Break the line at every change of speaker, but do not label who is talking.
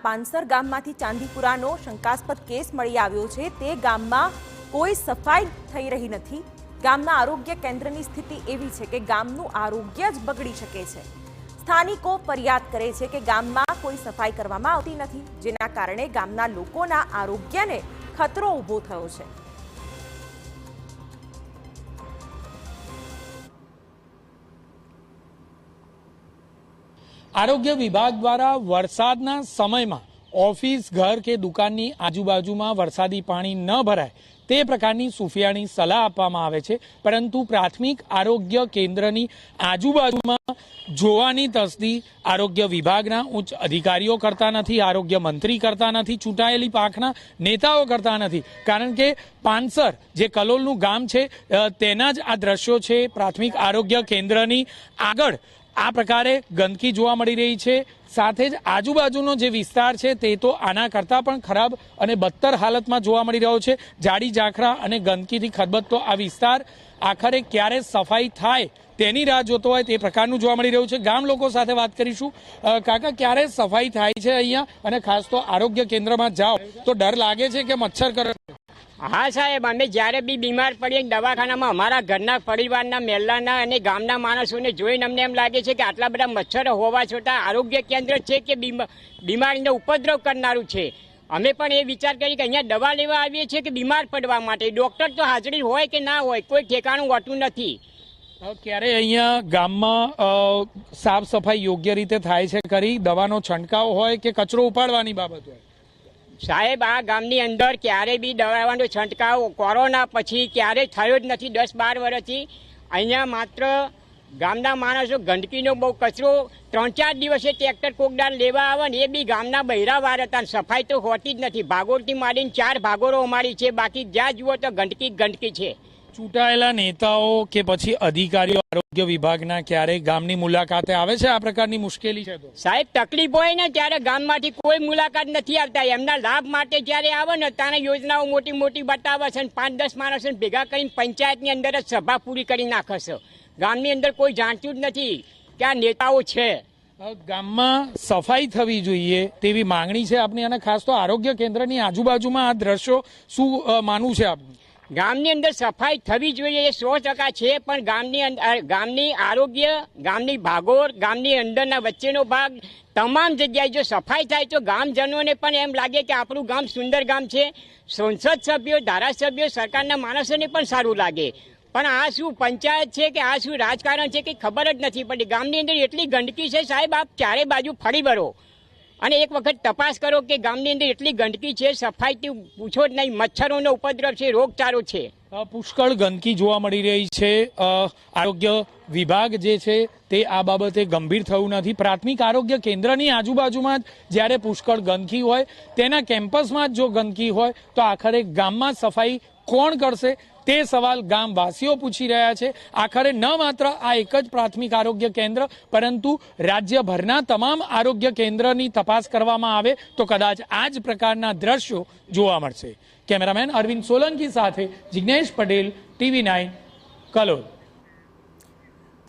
પાનસર ગામમાંથી ચાંદીપુરાનો શંકાસ્પદ કેસ મળી આવ્યો છે। તે ગામમાં કોઈ સફાઈ થઈ રહી નથી। ગામના આરોગ્ય કેન્દ્રની સ્થિતિ એવી છે કે ગામનું આરોગ્ય જ બગડી શકે છે। સ્થાનિકો ફરિયાદ કરે છે કે ગામમાં કોઈ સફાઈ કરવામાં આવતી નથી, જેના કારણે ગામના લોકોના આરોગ્યને ખતરો ઊભો થયો છે।
आरोग्य विभाग द्वारा वरसादना समय में ऑफिस घर के दुकान आजूबाजू में वरसादी पानी न भराय ते प्रकारनी सूफियानी सलाह आपवामां आवे छे, परंतु प्राथमिक आरोग्य केन्द्रनी आजूबाजू में जोवानी तस्दी आरोग्य विभागना उच्च अधिकारीओ करता नथी, आरोग्य मंत्री करता नथी, चूंटायेली पाखना नेताओ करता नथी। कारण के पानसर जे कलोलनु गाम छे तेना ज आ दृश्यो छे। प्राथमिक आरोग्य केन्द्रनी आगळ आ प्रकारे गंदकी जोवा मळी रही है। साथ ज आजूबाजूनो जे विस्तार है ते तो आना करता पण खराब अने बदतर हालत में जोवा मळी रह्यो छे। जाड़ी जाखरा अने गंदकीथी खदबदतो आ विस्तार आखरे क्यारे सफाई थाय तेनी राह जोतो होय ते प्रकारनुं जोवा मळी रह्युं छे। गाम लोको साथे वात करीशुं। काका, क्यारे सफाई थाय छे अहींया? अने खास तो आरोग्य केन्द्र में जाओ तो डर लागे छे के मच्छर करे?
हाँ साहेब, अमे ज्यारे बी बीमार पड़ीए दवाखाना में अमारा घरना परिवारना मेल्लाना अने गामना माणसोने जोईने अमने एम लागे छे के आटला बधा मच्छर होवा छतां आरोग्य केन्द्र छे के बीमारीनो उपद्रव करनारुं छे। अमे पण ए विचार करी के अहींया दवा लेवा आवीए छे के बीमार पड़वा माटे। डॉक्टर तो हाजरी होय के ना होय कोई ठेकाणुं होतुं नथी।
क्यारे अहींया गाममां साफ सफाई योग्य रीते थाय छे खरी? दवानो छंटकाव होय के कचरो उपाडवानी बाबत होय?
साहेब, आ गामनी अंदर क्यारे बी दवानो छंटकाव कोरोना पछी क्यारे थयो ज नथी। 10-12 वर्षथी अहींया मात्र गामना माणसो गंदकीनो बहु कचरो 3-4 दिवसे ट्रेक्टर कोकदार लेवा आवे ने ए बी गामना बहिरावार हता। सफाई तो होती ज नथी। भागोळथी मारीने 4 भागोळो अमारी छे, बाकी ज्यां जुओ तो गंदकी गंदकी छे।
चूंटायेला नेताओ के पछी अधिकारीओ आरोग्य विभागना क्यारे गामनी मुलाकाते आवे छे? आ प्रकारनी मुश्केली छे तो
साहेब तकलीफ होय ने त्यारे गाममांथी कोई मुलाकात नथी आवता। एमना लाभ माटे ज्यारे आवे ने त्यारे योजनाओ मोटी मोटी बतावे छे। 5-10 माणसोने भेगा करीने पंचायतनी अंदर ज सभा पूरी करी नाखे छे। गामनी अंदर कोई जाणતું જ નથી કે આ નેતાઓ છે।
ગામમાં સફાઈ થવી જોઈએ તેવી માંગણી છે આપની, અને ખાસ તો આરોગ્ય કેન્દ્રની આજુબાજુમાં આ દ્રશ્યો શું માનવું છે આપનું?
ગામની અંદર સફાઈ થવી જોઈએ એ 100% છે, પણ ગામની આરોગ્ય, ગામની ભાગોળ, ગામની અંદરના વચ્ચેનો ભાગ તમામ જગ્યાએ જો સફાઈ થાય તો ગામજનોને પણ એમ લાગે કે આપણું ગામ સુંદર ગામ છે। સંસદ સભ્યો, ધારાસભ્યો, સરકારના માણસોને પણ સારું લાગે। પણ આ શું પંચાયત છે કે આ શું રાજકારણ છે કે ખબર જ નથી પડતી। ગામની અંદર એટલી ગંદકી છે સાહેબ, આપ ચારે બાજુ ફરી વળો અને એક વખત તપાસ કરો કે ગામની અંદર એટલી ગંદકી છે, સફાઈથી પૂછો જ નહીં। મચ્છરોનો ઉપદ્રવ છે, રોગચાળો છે।
પુષ્કળ ગંદકી જોવા મળી રહી છે। આરોગ્ય વિભાગ જે છે તે આ બાબતે ગંભીર થયું નથી। પ્રાથમિક આરોગ્ય કેન્દ્રની આજુબાજુમાં જ્યારે પુષ્કળ ગંદકી હોય, તેના કેમ્પસમાં જ જો ગંદકી હોય તો આખરે ગામમાં સફાઈ કોણ કરશે તે સવાલ ગામવાસીઓ પૂછી રહ્યા છે। આખરે ન માત્ર આ એક જ પ્રાથમિક આરોગ્ય કેન્દ્ર પરંતુ રાજ્યભરના તમામ આરોગ્ય કેન્દ્રની તપાસ કરવામાં આવે તો કદાચ આ જ પ્રકારના દ્રશ્યો જોવા મળશે। કેમેરામેન અરવિંદ સોલંકી સાથે જિગ્નેશ પટેલ, TV9, કલોલ।